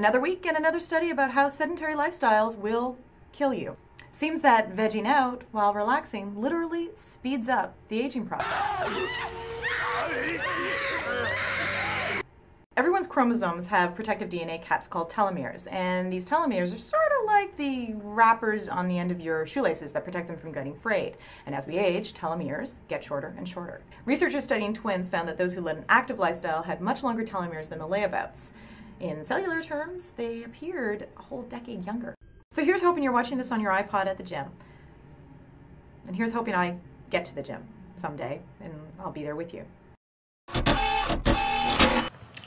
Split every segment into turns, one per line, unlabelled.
Another week and another study about how sedentary lifestyles will kill you. Seems that vegging out while relaxing literally speeds up the aging process. Everyone's chromosomes have protective DNA caps called telomeres, and these telomeres are sort of like the wrappers on the end of your shoelaces that protect them from getting frayed. And as we age, telomeres get shorter and shorter. Researchers studying twins found that those who led an active lifestyle had much longer telomeres than the layabouts. In cellular terms, they appeared a whole decade younger. So here's hoping you're watching this on your iPod at the gym. And here's hoping I get to the gym someday, and I'll be there with you.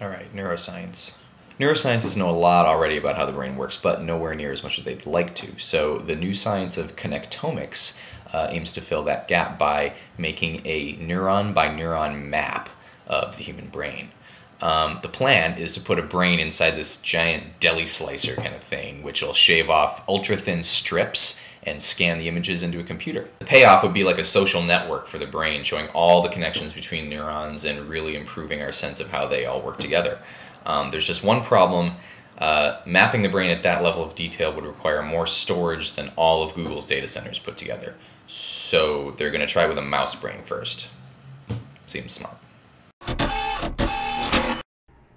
All right, neuroscience. Neuroscientists know a lot already about how the brain works, but nowhere near as much as they'd like to. So the new science of connectomics aims to fill that gap by making a neuron-by-neuron map of the human brain. The plan is to put a brain inside this giant deli slicer kind of thing, which will shave off ultra-thin strips and scan the images into a computer. The payoff would be like a social network for the brain, showing all the connections between neurons and really improving our sense of how they all work together. There's just one problem. Mapping the brain at that level of detail would require more storage than all of Google's data centers put together. So they're going to try with a mouse brain first. Seems smart.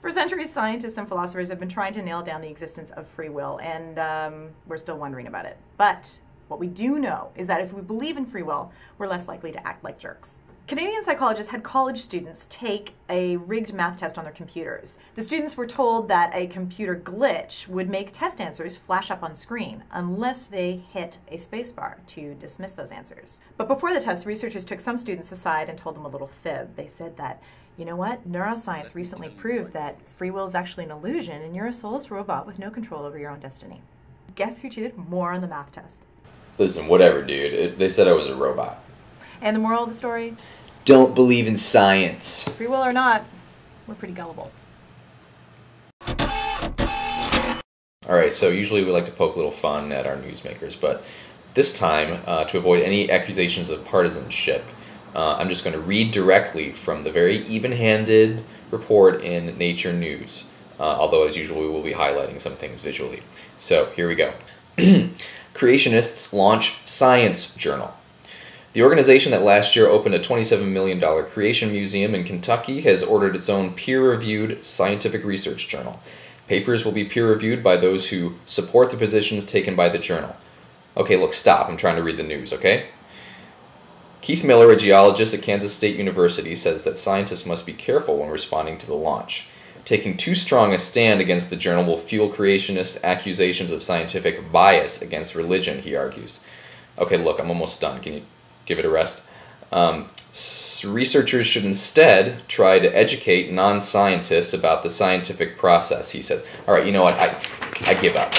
For centuries, scientists and philosophers have been trying to nail down the existence of free will, and we're still wondering about it. But what we do know is that if we believe in free will, we're less likely to act like jerks. Canadian psychologists had college students take a rigged math test on their computers. The students were told that a computer glitch would make test answers flash up on screen unless they hit a spacebar to dismiss those answers. But before the test, researchers took some students aside and told them a little fib. They said that, you know what, neuroscience recently proved that free will is actually an illusion and you're a soulless robot with no control over your own destiny. Guess who cheated more on the math test?
Listen, whatever, dude. They said I was a robot.
And the moral of the story?
Don't believe in science.
Free will or not, we're pretty gullible.
Alright, so usually we like to poke a little fun at our newsmakers, but this time, to avoid any accusations of partisanship, I'm just going to read directly from the very even-handed report in Nature News, although as usual we will be highlighting some things visually. So, here we go. Creationists launch Science Journal. The organization that last year opened a $27 million creation museum in Kentucky has ordered its own peer-reviewed scientific research journal. Papers will be peer-reviewed by those who support the positions taken by the journal. Okay, look, stop. I'm trying to read the news, okay? Keith Miller, a geologist at Kansas State University, says that scientists must be careful when responding to the launch. Taking too strong a stand against the journal will fuel creationists' accusations of scientific bias against religion, he argues. Okay, look, I'm almost done. Can you give it a rest? Researchers should instead try to educate non-scientists about the scientific process, he says. All right, you know what? I give up.